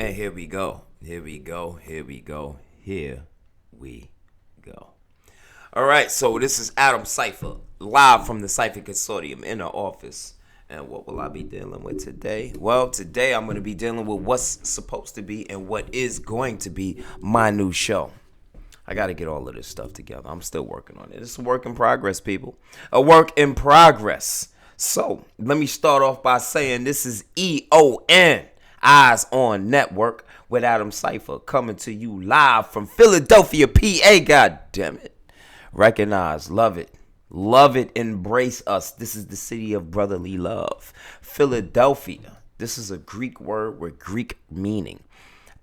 And here we go. Here we go. Here we go. Here we go. All right, so this is Adam Cypher, live from the Cypher Consortium in the office. And what will I be dealing with today? Well, today I'm going to be dealing with what's supposed to be and what is going to be my new show. I got to get all of this stuff together. I'm still working on it. It's a work in progress, people. A work in progress. So let me start off by saying this is E.O.N. Eyes on Network with Adam Cypher coming to you live from Philadelphia, PA. God damn it. Recognize, love it, embrace us. This is the city of brotherly love. Philadelphia. This is a Greek word with Greek meaning.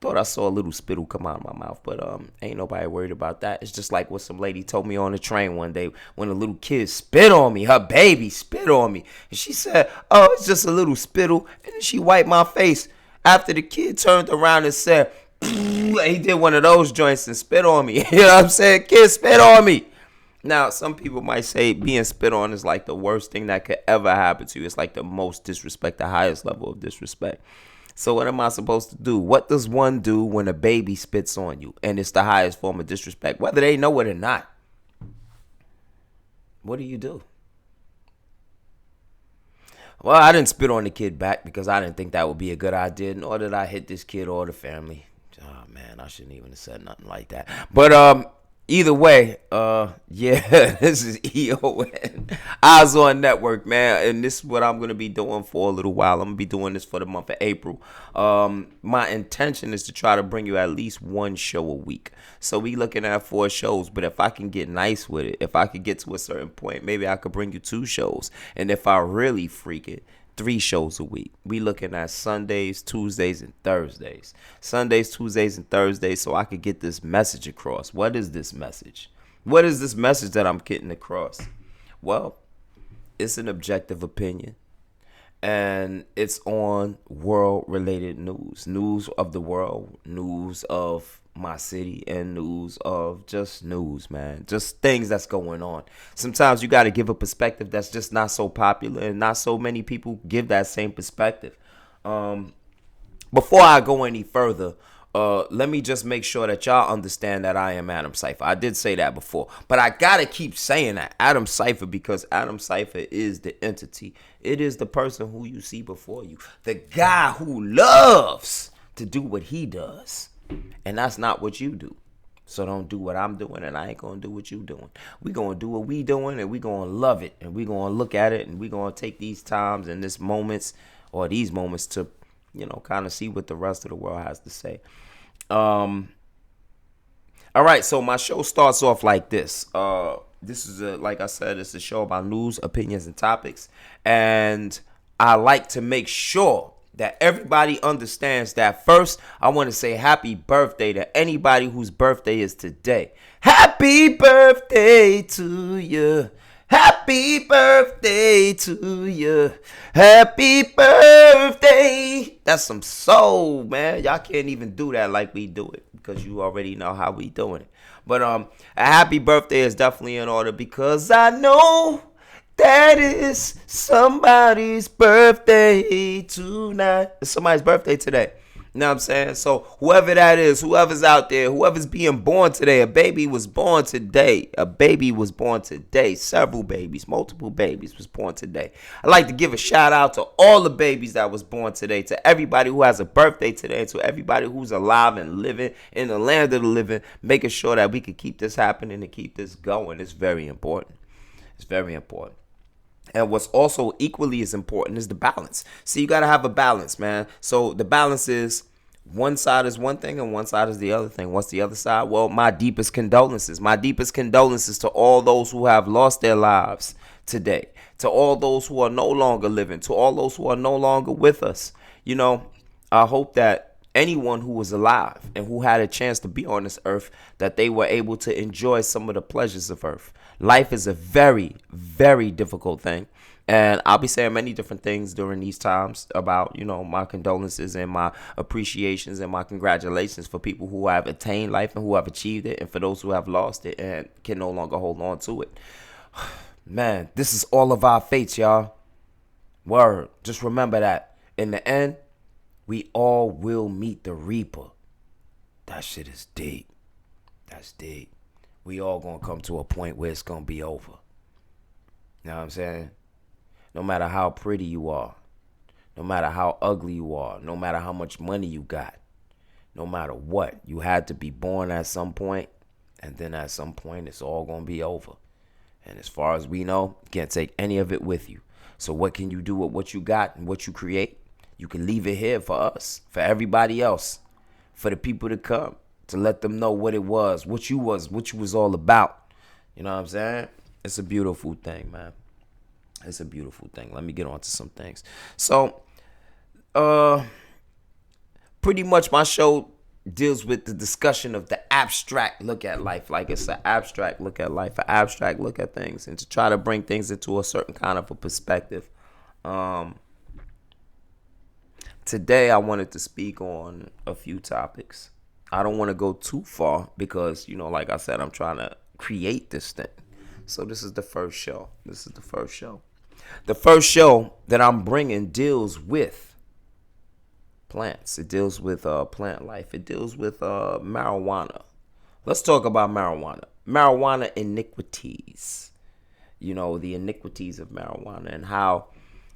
Thought I saw a little spittle come out of my mouth, but ain't nobody worried about that. It's just like what some lady told me on the train one day when a little kid spit on me, her baby spit on me, and she said, "Oh, it's just a little spittle," and then she wiped my face after the kid turned around and said, he did one of those joints and spit on me. You know what I'm saying? Kid spit on me. Now, some people might say being spit on is like the worst thing that could ever happen to you. It's like the most disrespect, the highest level of disrespect. So what am I supposed to do? What does one do when a baby spits on you and it's the highest form of disrespect, whether they know it or not? What do? Well, I didn't spit on the kid back because I didn't think that would be a good idea, nor did I hit this kid or the family. Oh, man, I shouldn't even have said nothing like that. But either way, yeah, this is E.O.N. Eyes on Network, man, and this is what I'm gonna be doing for a little while. I'm gonna be doing this for the month of April. My intention is to try to bring you at least one show a week. So we looking at 4 shows, but if I can get nice with it, if I could get to a certain point, maybe I could bring you 2 shows, and if I really freak it, 3 shows a week. We looking at Sundays, Tuesdays, and Thursdays. Sundays, Tuesdays, and Thursdays, so I could get this message across. What is this message? What is this message that I'm getting across? Well, it's an objective opinion, and it's on world-related news of the world, news of my city, and news of just news, man. Just things that's going on. Sometimes you got to give a perspective that's just not so popular, and not so many people give that same perspective. Before I go any further, let me just make sure that y'all understand that I am Adam Cypher. I did say that before, but I gotta keep saying that Adam Cypher because Adam Cypher is the entity. It is the person who you see before you, the guy who loves to do what he does, and that's not what you do. So don't do what I'm doing, and I ain't gonna do what you doing. We gonna do what we doing, and we gonna love it, and we gonna look at it, and we gonna take these times and these moments to, kind of see what the rest of the world has to say. All right, so my show starts off like this. This is like I said, it's a show about news, opinions, and topics, and I like to make sure that everybody understands that. First, I want to say happy birthday to anybody whose birthday is today. Happy birthday to you. Happy birthday to you. Happy birthday. That's some soul, man. Y'all can't even do that like we do it because you already know how we doing it. But a happy birthday is definitely in order because I know that is somebody's birthday tonight. It's somebody's birthday today. You know what I'm saying? So whoever that is, whoever's out there, whoever's being born today, a baby was born today. A baby was born today. Several babies, multiple babies was born today. I'd like to give a shout out to all the babies that was born today, to everybody who has a birthday today, to everybody who's alive and living in the land of the living, making sure that we can keep this happening and keep this going. It's very important. It's very important. And what's also equally as important is the balance. See, you got to have a balance, man. So the balance is one side is one thing and one side is the other thing. What's the other side? Well, my deepest condolences. My deepest condolences to all those who have lost their lives today, to all those who are no longer living, to all those who are no longer with us. I hope that anyone who was alive and who had a chance to be on this earth, that they were able to enjoy some of the pleasures of earth. Life is a very, very difficult thing. And I'll be saying many different things during these times about, my condolences and my appreciations and my congratulations for people who have attained life and who have achieved it, and for those who have lost it and can no longer hold on to it. Man, this is all of our fates, y'all. Word. Just remember that. In the end, We all will meet the reaper. That shit is deep. That's deep. We all gonna come to a point where it's gonna be over. You know what I'm saying? No matter how pretty you are, no matter how ugly you are, no matter how much money you got, no matter what, you had to be born at some point, and then at some point it's all gonna be over. And as far as we know, you can't take any of it with you. So what can you do with what you got and what you create? You can leave it here for us, for everybody else, for the people to come, to let them know what it was, what you was all about. You know what I'm saying? It's a beautiful thing, man. It's a beautiful thing. Let me get on to some things. So, pretty much my show deals with the discussion of the abstract look at life. Like, it's an abstract look at life, an abstract look at things, and to try to bring things into a certain kind of a perspective. Today I wanted to speak on a few topics. I don't want to go too far because, like I said, I'm trying to create this thing. So this is the first show. The first show that I'm bringing deals with plants. It deals with plant life. It deals with marijuana. Let's talk about marijuana. Marijuana iniquities. The iniquities of marijuana and how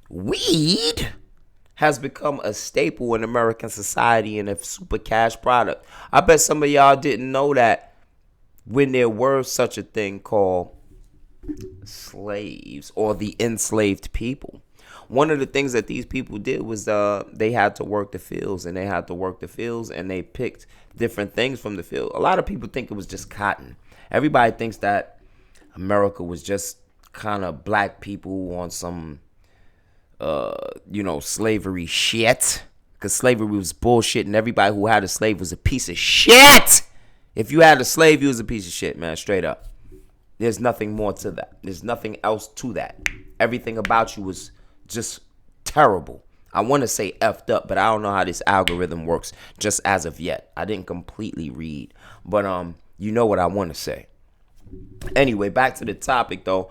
weed has become a staple in American society and a super cash product. I bet some of y'all didn't know that when there were such a thing called slaves or the enslaved people. One of the things that these people did was they had to work the fields and they picked different things from the field. A lot of people think it was just cotton. Everybody thinks that America was just kind of black people on some slavery shit, because slavery was bullshit and everybody who had a slave was a piece of shit. If you had a slave, you was a piece of shit, man, straight up. There's nothing more to that. There's nothing else to that. Everything about you was just terrible. I want to say effed up, but I don't know how this algorithm works just as of yet. I didn't completely read, but you know what I want to say. Anyway, back to the topic though.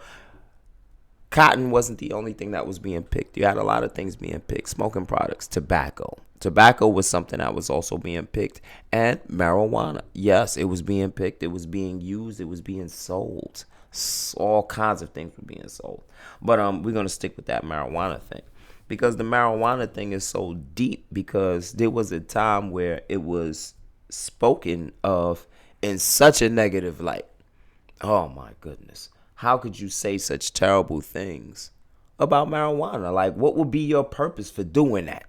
Cotton wasn't the only thing that was being picked. You had a lot of things being picked. Smoking products, tobacco. Tobacco was something that was also being picked. And marijuana. Yes, it was being picked. It was being used. It was being sold. All kinds of things were being sold. But we're going to stick with that marijuana thing. Because the marijuana thing is so deep. Because there was a time where it was spoken of in such a negative light. Oh, my goodness. How could you say such terrible things about marijuana? Like, what would be your purpose for doing that?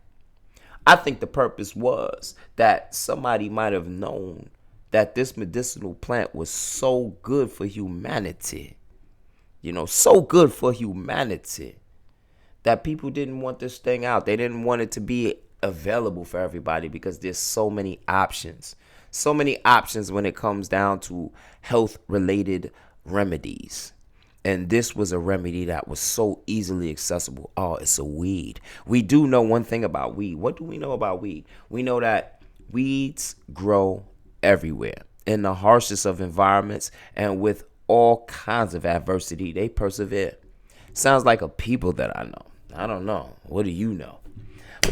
I think the purpose was that somebody might have known that this medicinal plant was so good for humanity. So good for humanity that people didn't want this thing out. They didn't want it to be available for everybody because there's so many options. So many options when it comes down to health-related remedies. And this was a remedy that was so easily accessible. Oh, it's a weed. We do know one thing about weed. What do we know about weed? We know that weeds grow everywhere in the harshest of environments and with all kinds of adversity. They persevere. Sounds like a people that I know. I don't know. What do you know?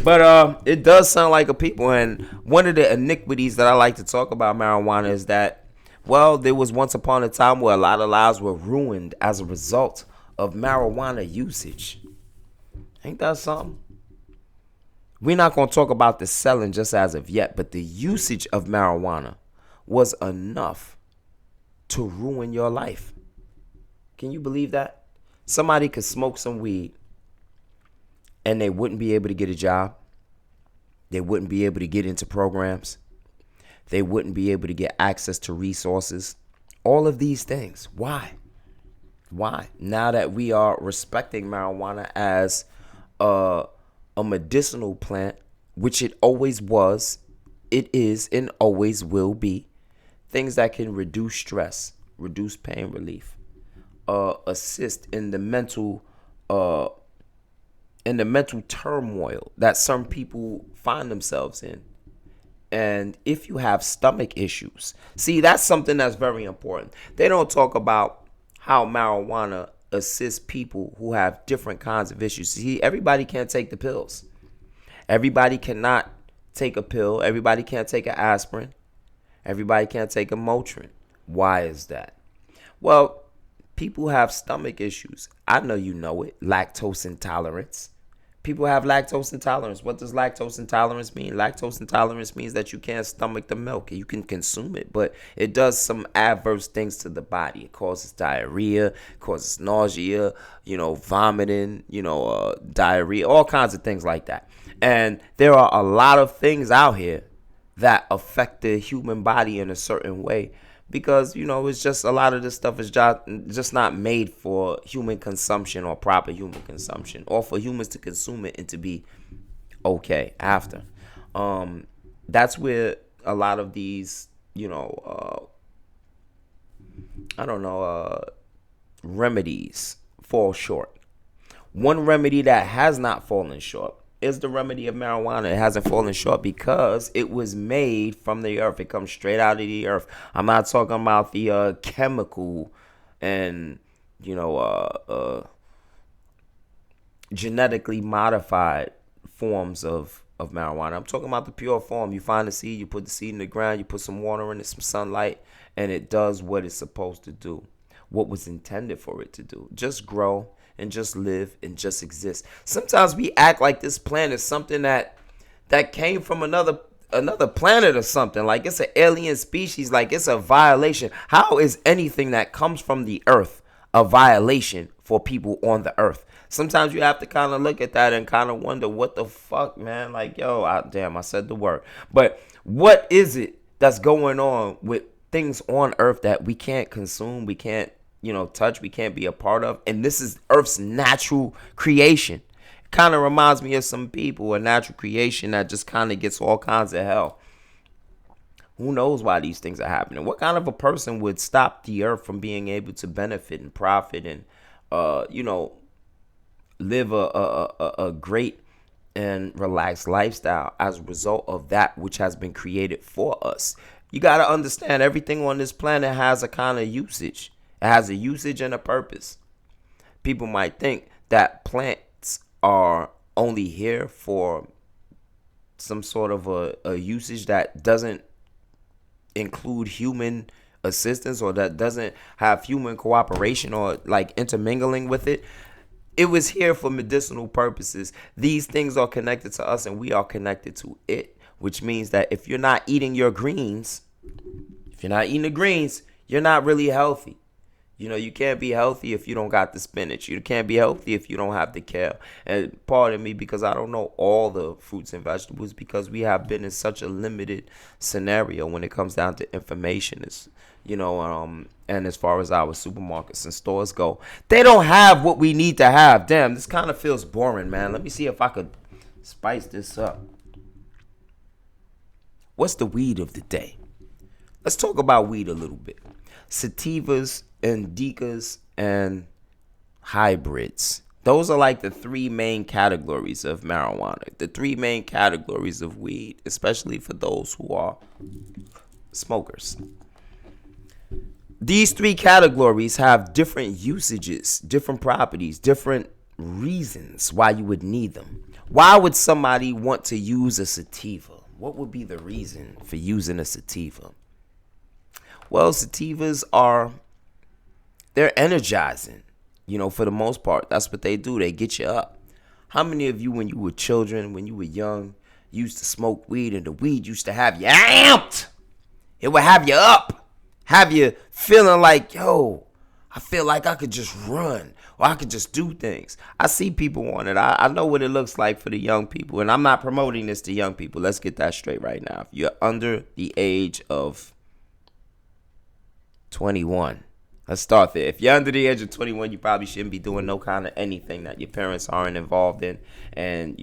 But it does sound like a people. And one of the iniquities that I like to talk about marijuana is that, well, there was once upon a time where a lot of lives were ruined as a result of marijuana usage. Ain't that something? We're not going to talk about the selling just as of yet, but the usage of marijuana was enough to ruin your life. Can you believe that? Somebody could smoke some weed and they wouldn't be able to get a job. They wouldn't be able to get into programs. They wouldn't be able to get access to resources. All of these things. Why? Now that we are respecting marijuana as a medicinal plant, which it always was, it is, and always will be, things that can reduce stress, reduce pain relief, assist in the mental turmoil that some people find themselves in. And if you have stomach issues, see, that's something that's very important. They don't talk about how marijuana assists people who have different kinds of issues. See, everybody can't take the pills. Everybody cannot take a pill. Everybody can't take an aspirin. Everybody can't take a Motrin. Why is that? Well, people have stomach issues. I know you know it. Lactose intolerance. People have lactose intolerance. What does lactose intolerance mean? Lactose intolerance means that you can't stomach the milk. You can consume it, but it does some adverse things to the body. It causes diarrhea, causes nausea, vomiting, diarrhea, all kinds of things like that. And there are a lot of things out here that affect the human body in a certain way because, it's just a lot of this stuff is just not made for human consumption or proper human consumption or for humans to consume it and to be okay after. That's where a lot of these, remedies fall short. One remedy that has not fallen short is the remedy of marijuana. It hasn't fallen short because it was made from the earth. It comes straight out of the earth. I'm not talking about the chemical and genetically modified forms of marijuana. I'm talking about the pure form. You find the seed, you put the seed in the ground, you put some water in it, some sunlight, and it does what it's supposed to do, what was intended for it to do. Just grow and just live and just exist. Sometimes we act like this plant is something that came from another planet or something. Like it's an alien species, like it's a violation. How is anything that comes from the earth a violation for people on the earth? Sometimes you have to kind of look at that and kind of wonder, what the fuck, man? Like, I said the word. But what is it that's going on with things on earth that we can't consume, we can't touch, we can't be a part of? And this is Earth's natural creation. It kind of reminds me of some people, a natural creation that just kind of gets all kinds of hell. Who knows why these things are happening? What kind of a person would stop the earth from being able to benefit and profit and, live a great and relaxed lifestyle as a result of that which has been created for us? You got to understand, everything on this planet has a kind of usage. It has a usage and a purpose. People might think that plants are only here for some sort of a usage that doesn't include human assistance or that doesn't have human cooperation or like intermingling with it. It was here for medicinal purposes. These things are connected to us and we are connected to it, which means that if you're not eating your greens, you're not really healthy. You can't be healthy if you don't got the spinach. You can't be healthy if you don't have the kale. And pardon me because I don't know all the fruits and vegetables because we have been in such a limited scenario when it comes down to information. And as far as our supermarkets and stores go, they don't have what we need to have. Damn, this kind of feels boring, man. Let me see if I could spice this up. What's the weed of the day? Let's talk about weed a little bit. Sativas, indicas, and hybrids. Those are like the three main categories of marijuana. The three main categories of weed, especially for those who are smokers. These three categories have different usages, different properties, different reasons why you would need them. Why would somebody want to use a sativa? What would be the reason for using a sativa? Well, sativas they're energizing, for the most part. That's what they do. They get you up. How many of you, when you were children, when you were young, used to smoke weed and the weed used to have you amped? It would have you up, have you feeling like, I feel like I could just run or I could just do things. I see people on it. I know what it looks like for the young people, and I'm not promoting this to young people. Let's get that straight right now. If you're under the age of 21. Let's start there. If you're under the age of 21, you probably shouldn't be doing no kind of anything that your parents aren't involved in. And,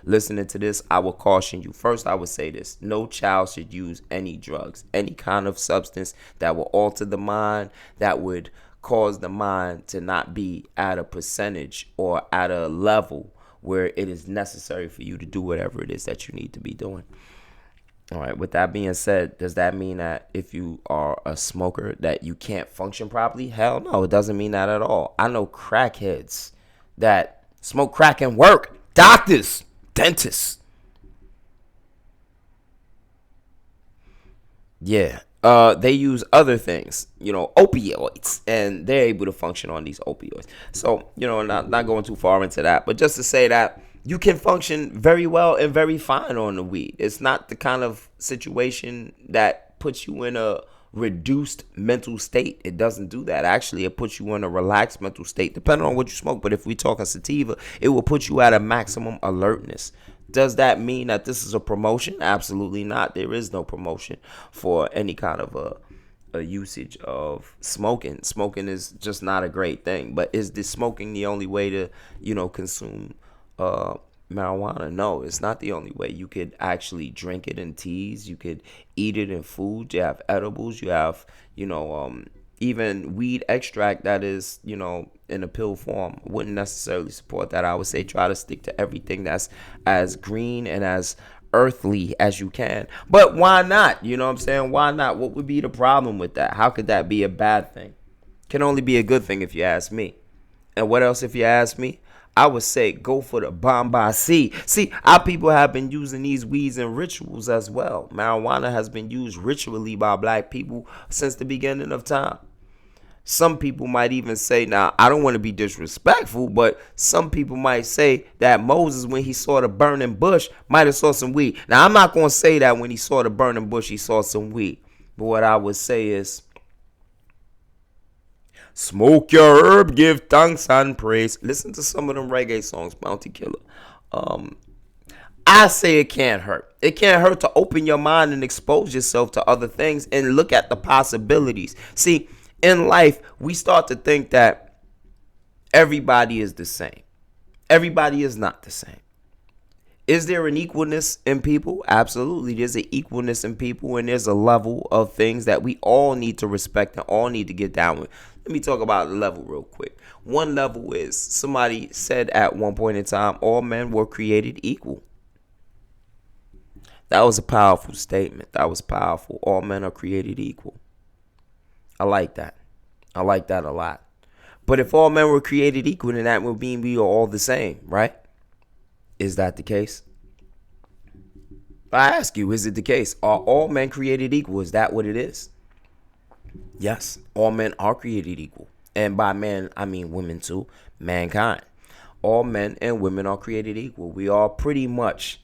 listening to this, I will caution you. First, I would say this. No child should use any drugs, any kind of substance that will alter the mind, that would cause the mind to not be at a percentage or at a level where it is necessary for you to do whatever it is that you need to be doing. All right. With that being said, does that mean that if you are a smoker that you can't function properly? Hell no, it doesn't mean that at all. I know crackheads that smoke crack and work. Doctors, dentists. Yeah. They use other things, opioids, and they're able to function on these opioids. So, not going too far into that, but just to say that you can function very well and very fine on the weed. It's not the kind of situation that puts you in a reduced mental state. It doesn't do that. Actually, it puts you in a relaxed mental state, depending on what you smoke. But if we talk a sativa, it will put you at a maximum alertness. Does that mean that this is a promotion? Absolutely not. There is no promotion for any kind of a usage of smoking. Smoking is just not a great thing. But is this smoking the only way to, consume marijuana? No, it's not the only way. You could actually drink it in teas. You could eat it in food. You have edibles. You have, even weed extract that is, in a pill form. Wouldn't necessarily support that. I would say try to stick to everything that's as green and as earthly as you can. But why not? You know what I'm saying? Why not? What would be the problem with that? How could that be a bad thing? Can only be a good thing if you ask me. And what else if you ask me? I would say go for the Bombay. See, our people have been using these weeds in rituals as well. Marijuana has been used ritually by black people since the beginning of time. Some people might even say, now, I don't want to be disrespectful, but some people might say that Moses, when he saw the burning bush, might have saw some weed. Now, I'm not going to say that when he saw the burning bush, he saw some weed. But what I would say is, smoke your herb, give thanks and praise. Listen to some of them reggae songs, Bounty Killer. I say it can't hurt. It can't hurt to open your mind and expose yourself to other things and look at the possibilities. See, in life, we start to think that everybody is the same. Everybody is not the same. Is there an equalness in people? Absolutely. There's an equalness in people, and there's a level of things that we all need to respect and all need to get down with. Let me talk about the level real quick. One level is somebody said at one point in time, all men were created equal. That was a powerful statement. That was powerful. All men are created equal. I like that. I like that a lot. But if all men were created equal, then that would mean we are all the same, right? Is that the case? I ask you, is it the case? Are all men created equal? Is that what it is? Yes, all men are created equal. And by men, I mean women too, mankind. All men and women are created equal. We are pretty much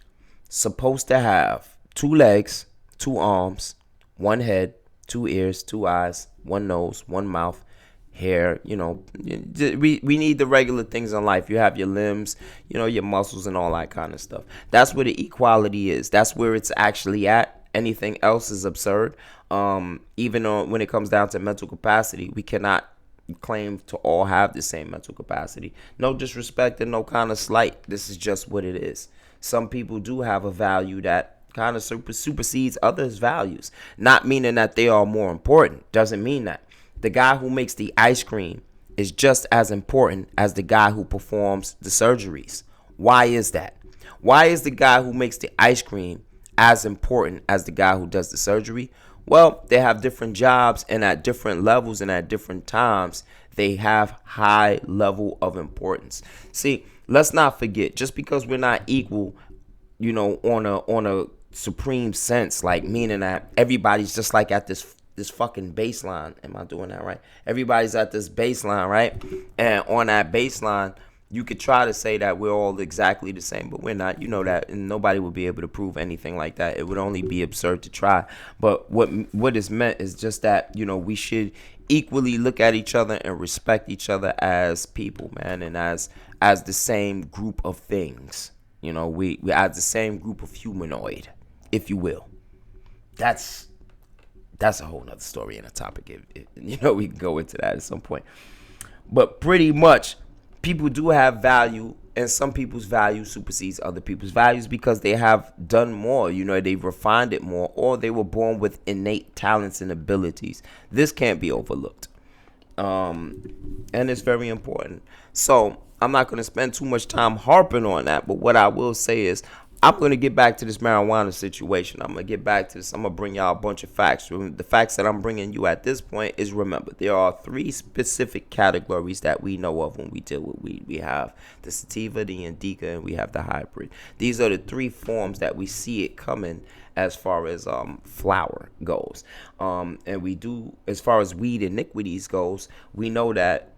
supposed to have 2 legs, 2 arms, 1 head, 2 ears, 2 eyes, 1 nose, 1 mouth, hair. We need the regular things in life. You have your limbs, your muscles and all that kind of stuff. That's where the equality is. That's where it's actually at. Anything else is absurd. Even when it comes down to mental capacity, we cannot claim to all have the same mental capacity. No disrespect and no kind of slight. This is just what it is. Some people do have a value that kind of supersedes others' values. Not meaning that they are more important. Doesn't mean that. The guy who makes the ice cream is just as important as the guy who performs the surgeries. Why is that? Why is the guy who makes the ice cream as important as the guy who does the surgery? Well, they have different jobs, and at different levels and at different times, they have high level of importance. See, let's not forget, just because we're not equal, on a supreme sense, like meaning that everybody's just like at this fucking baseline. Am I doing that right? Everybody's at this baseline, right? And on that baseline, you could try to say that we're all exactly the same, but we're not. You know that, and nobody would be able to prove anything like that. It would only be absurd to try. But what is meant is just that, we should equally look at each other and respect each other as people, man, and as the same group of things. We as the same group of humanoid, if you will. That's a whole nother story and a topic. We can go into that at some point. But pretty much, people do have value, and some people's value supersedes other people's values because they have done more. They've refined it more, or they were born with innate talents and abilities. This can't be overlooked. And it's very important. So I'm not going to spend too much time harping on that, but what I will say is I'm going to get back to this marijuana situation. I'm going to get back to this. I'm going to bring y'all a bunch of facts. The facts that I'm bringing you at this point is, remember, there are 3 specific categories that we know of when we deal with weed. We have the sativa, the indica, and we have the hybrid. These are the 3 forms that we see it coming as far as flour goes. And we do, as far as weed iniquities goes, we know that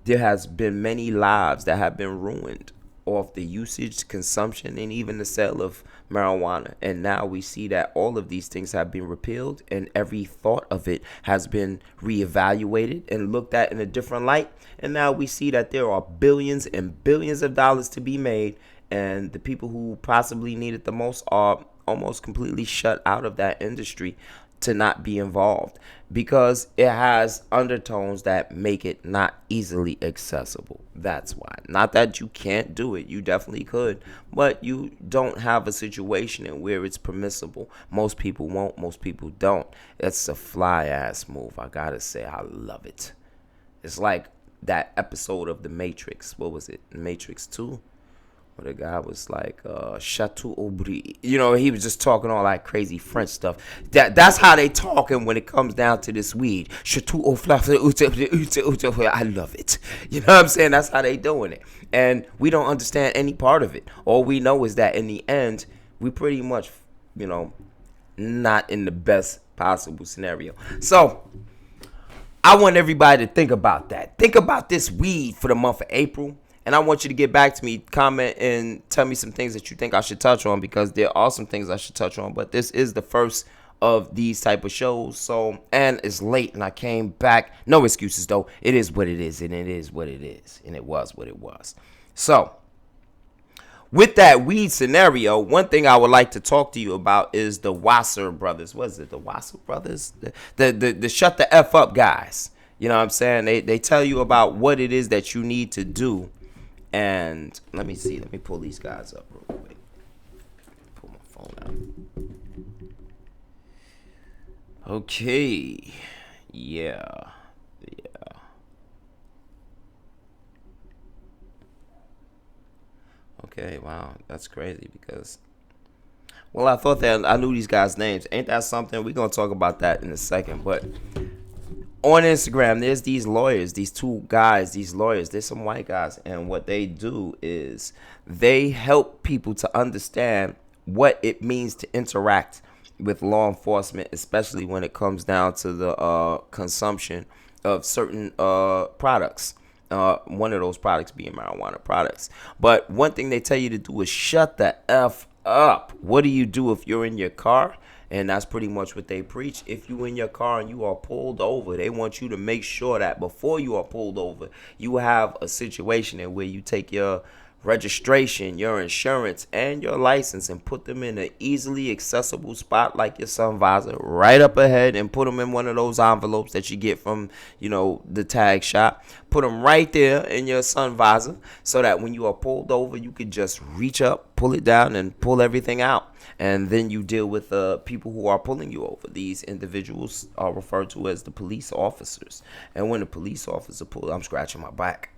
there has been many lives that have been ruined off the usage, consumption, and even the sale of marijuana. And now we see that all of these things have been repealed, and every thought of it has been reevaluated and looked at in a different light. And now we see that there are billions and billions of dollars to be made, and the people who possibly need it the most are almost completely shut out of that industry to not be involved, because it has undertones that make it not easily accessible. That's why. Not that you can't do it, you definitely could, but you don't have a situation in where it's permissible. Most people won't, most people don't. It's a fly ass move, I gotta say. I love it. It's like that episode of The Matrix. What was it, Matrix 2? The guy was like, Chateau Aubry. You know, he was just talking all that crazy French stuff. That's how they talking when it comes down to this weed. Chateau Aubry. I love it. You know what I'm saying? That's how they doing it. And we don't understand any part of it. All we know is that in the end, we pretty much, you know, not in the best possible scenario. So I want everybody to think about that. Think about this weed for the month of April. And I want you to get back to me, comment, and tell me some things that you think I should touch on, because there are some things I should touch on. But this is the first of these type of shows. So, and it's late, and I came back. No excuses, though. It is what it is, and it is what it is, and it was what it was. So, with that weed scenario, one thing I would like to talk to you about is the Wasser brothers. What is it? The Wasser brothers? The shut the F up guys. You know what I'm saying? They tell you about what it is that you need to do. And let me see. Let me pull these guys up real quick. Pull my phone out. Okay. Yeah. Okay, wow. That's crazy because, well, I thought that I knew these guys' names. Ain't that something? We're going to talk about that in a second. But on Instagram, there's these lawyers, these two guys, these lawyers. There's some white guys, and what they do is they help people to understand what it means to interact with law enforcement, especially when it comes down to the consumption of certain products. One of those products being marijuana products. But one thing they tell you to do is shut the F up. What do you do if you're in your car? And that's pretty much what they preach. If you in your car and you are pulled over, they want you to make sure that before you are pulled over, you have a situation in where you take your registration, your insurance, and your license and put them in an easily accessible spot like your sun visor right up ahead, and put them in one of those envelopes that you get from, you know, the tag shop. Put them right there in your sun visor so that when you are pulled over, you could just reach up, pull it down, and pull everything out. And then you deal with people who are pulling you over. These individuals are referred to as the police officers. And when a police officer pulls, I'm scratching my back.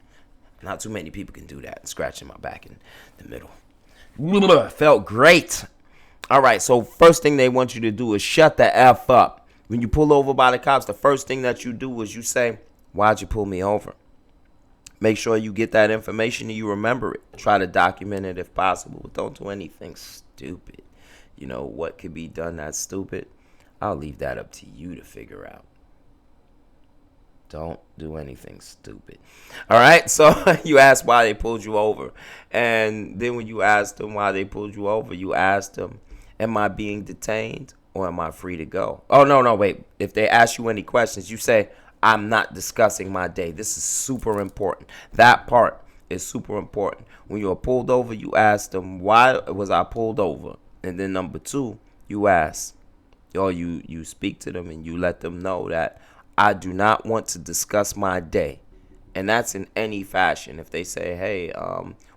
Not too many people can do that. Scratching my back in the middle. Felt great. All right, so first thing they want you to do is shut the F up. When you pull over by the cops, the first thing that you do is you say, why'd you pull me over? Make sure you get that information and you remember it. Try to document it if possible, but don't do anything stupid. You know what could be done that's stupid? I'll leave that up to you to figure out. Don't do anything stupid. All right, so you ask why they pulled you over. And then when you ask them why they pulled you over, you ask them, am I being detained or am I free to go? Oh, no, wait. If they ask you any questions, you say, I'm not discussing my day. This is super important. That part is super important. When you're pulled over, you ask them, why was I pulled over? And then number two, you ask, or you speak to them and you let them know that I do not want to discuss my day. And that's in any fashion. If they say, hey,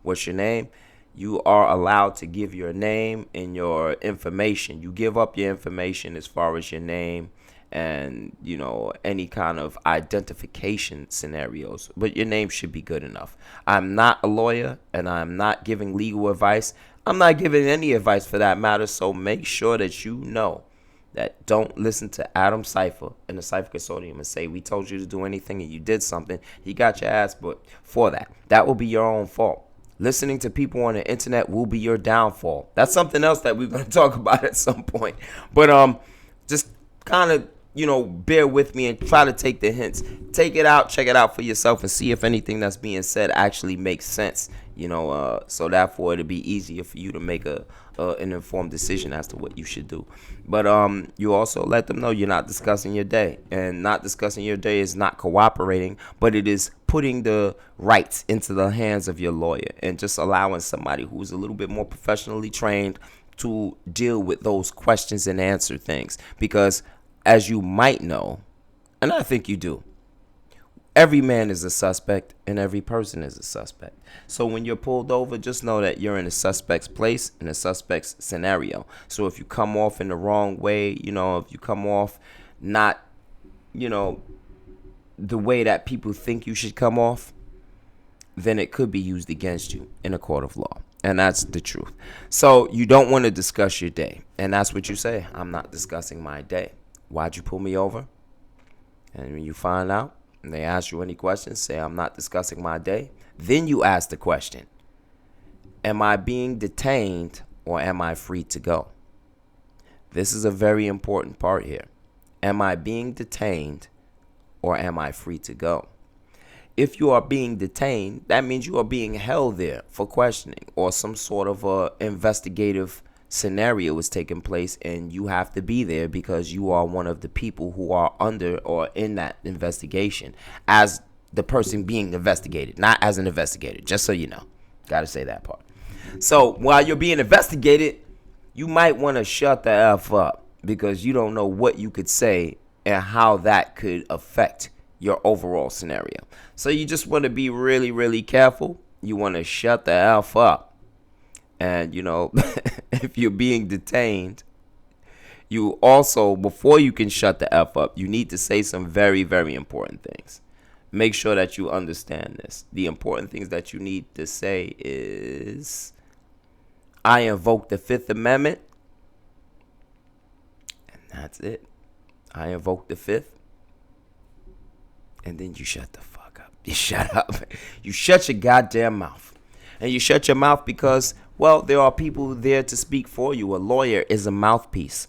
what's your name? You are allowed to give your name and your information. You give up your information as far as your name and, you know, any kind of identification scenarios. But your name should be good enough. I'm not a lawyer and I'm not giving legal advice. I'm not giving any advice for that matter. So make sure that you know that don't listen to Adam Cypher and the Cypher Consortium and say we told you to do anything and you did something. He got your ass but for that. That will be your own fault. Listening to people on the internet will be your downfall. That's something else that we're going to talk about at some point. But just kind of, bear with me and try to take the hints. Take it out, check it out for yourself, and see if anything that's being said actually makes sense. So therefore it'll be easier for you to make an informed decision as to what you should do. But you also let them know you're not discussing your day, and not discussing your day is not cooperating, but it is putting the rights into the hands of your lawyer and just allowing somebody who's a little bit more professionally trained to deal with those questions and answer things. Because as you might know, and I think you do, every man is a suspect and every person is a suspect. So when you're pulled over, just know that you're in a suspect's place, in a suspect's scenario. So if you come off in the wrong way, if you come off not, the way that people think you should come off, then it could be used against you in a court of law. And that's the truth. So you don't want to discuss your day. And that's what you say. I'm not discussing my day. Why'd you pull me over? And when you find out and they ask you any questions, say, I'm not discussing my day. Then you ask the question, am I being detained or am I free to go? This is a very important part here. Am I being detained or am I free to go? If you are being detained, that means you are being held there for questioning, or some sort of investigative scenario is taking place, and you have to be there because you are one of the people who are under or in that investigation as the person being investigated, not as an investigator, just so you know. Got to say that part. So while you're being investigated, you might want to shut the F up because you don't know what you could say and how that could affect your overall scenario. So you just want to be really, really careful. You want to shut the F up. And, if you're being detained, you also, before you can shut the F up, you need to say some very, very important things. Make sure that you understand this. The important things that you need to say is, I invoke the Fifth Amendment. And that's it. I invoke the Fifth. And then you shut the fuck up. You shut up. You shut your goddamn mouth. And you shut your mouth because, well, there are people there to speak for you. A lawyer is a mouthpiece.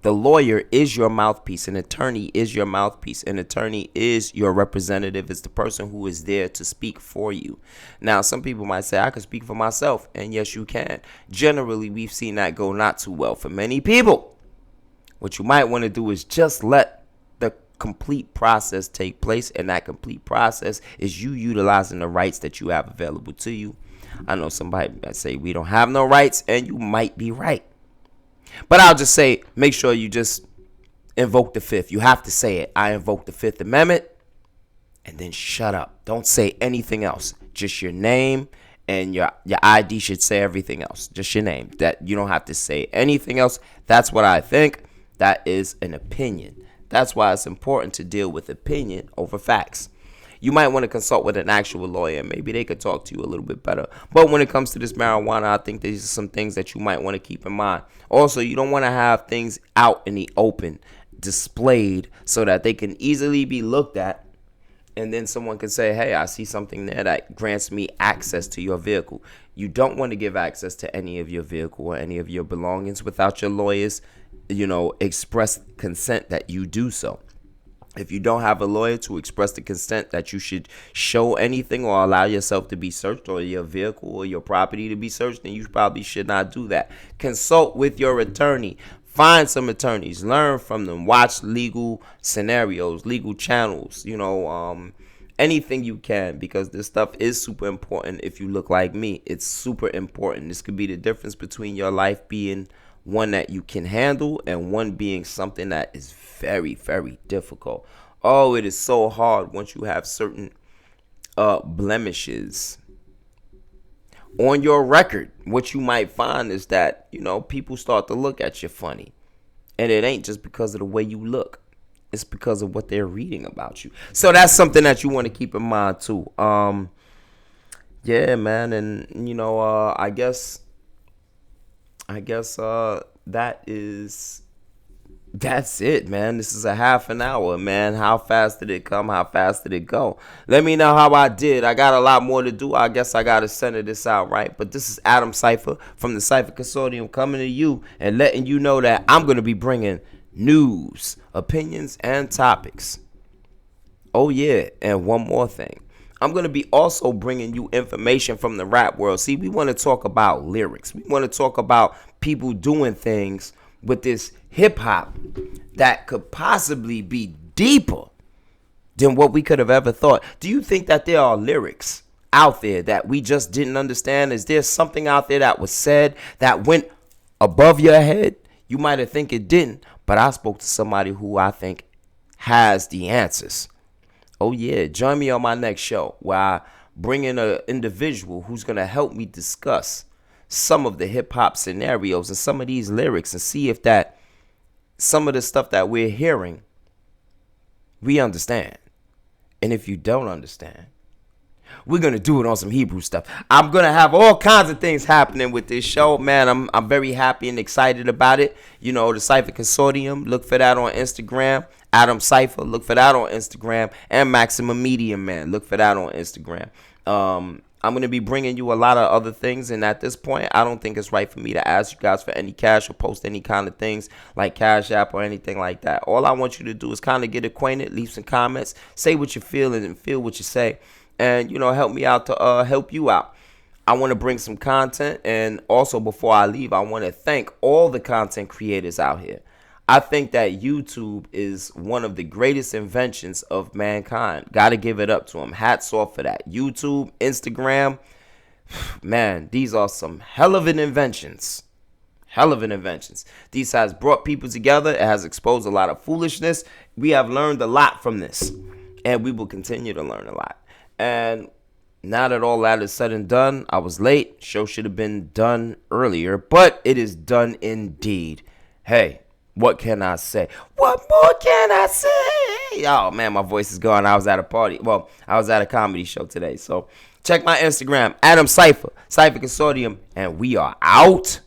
The lawyer is your mouthpiece. An attorney is your mouthpiece. An attorney is your representative. It's the person who is there to speak for you. Now, some people might say, I can speak for myself. And yes, you can. Generally, we've seen that go not too well for many people. What you might want to do is just let the complete process take place. And that complete process is you utilizing the rights that you have available to you. I know somebody might say we don't have no rights, and you might be right. But I'll just say, make sure you just invoke the Fifth. You have to say it. I invoke the Fifth Amendment, and then shut up. Don't say anything else. Just your name, and your ID should say everything else. Just your name. That you don't have to say anything else. That's what I think. That is an opinion. That's why it's important to deal with opinion over facts. You might want to consult with an actual lawyer. Maybe they could talk to you a little bit better. But when it comes to this marijuana, I think these are some things that you might want to keep in mind. Also, you don't want to have things out in the open, displayed, so that they can easily be looked at. And then someone can say, hey, I see something there that grants me access to your vehicle. You don't want to give access to any of your vehicle or any of your belongings without your lawyers, express consent that you do so. If you don't have a lawyer to express the consent that you should show anything or allow yourself to be searched or your vehicle or your property to be searched, then you probably should not do that. Consult with your attorney. Find some attorneys. Learn from them. Watch legal scenarios, legal channels, anything you can, because this stuff is super important. If you look like me, it's super important. This could be the difference between your life being one that you can handle and one being something that is very, very difficult. Oh, it is so hard once you have certain blemishes on your record. What you might find is that, people start to look at you funny. And it ain't just because of the way you look. It's because of what they're reading about you. So that's something that you want to keep in mind too. Yeah, man. And, I guess that is That's it, man. This is a half an hour, man. How fast did it come? How fast did it go? Let me know how I did. I got a lot more to do. I guess I got to center this out, right? But this is Adam Cypher from the Cypher Consortium coming to you and letting you know that I'm going to be bringing news, opinions, and topics. Oh, yeah. And one more thing. I'm going to be also bringing you information from the rap world. See, we want to talk about lyrics. We want to talk about people doing things with this hip hop that could possibly be deeper than what we could have ever thought. Do you think that there are lyrics out there that we just didn't understand? Is there something out there that was said that went above your head? You might have think it didn't, but I spoke to somebody who I think has the answers. Oh yeah, join me on my next show where I bring in an individual who's going to help me discuss some of the hip hop scenarios and some of these lyrics and see if that some of the stuff that we're hearing we understand. And if you don't understand, we're going to do it on some Hebrew stuff. I'm going to have all kinds of things happening with this show, man. I'm very happy and excited about it. You know, the Cypher Consortium, look for that on Instagram. Adam Cypher, look for that on Instagram. And Maximum Media, man, look for that on Instagram. I'm going to be bringing you a lot of other things. And at this point, I don't think it's right for me to ask you guys for any cash or post any kind of things like Cash App or anything like that. All I want you to do is kind of get acquainted, leave some comments, say what you're feeling and feel what you say. And, you know, help me out to help you out. I want to bring some content. And also, before I leave, I want to thank all the content creators out here. I think that YouTube is one of the greatest inventions of mankind. Got to give it up to them. Hats off for that. YouTube, Instagram, man, these are some hell of an inventions. Hell of an inventions. These has brought people together. It has exposed a lot of foolishness. We have learned a lot from this. And we will continue to learn a lot. And now that all that is said and done, I was late. Show should have been done earlier, but it is done indeed. Hey, what can I say? What more can I say? Oh, man, my voice is gone. I was at a party. Well, I was at a comedy show today. So check my Instagram, Adam Cypher, Cypher Consortium, and we are out.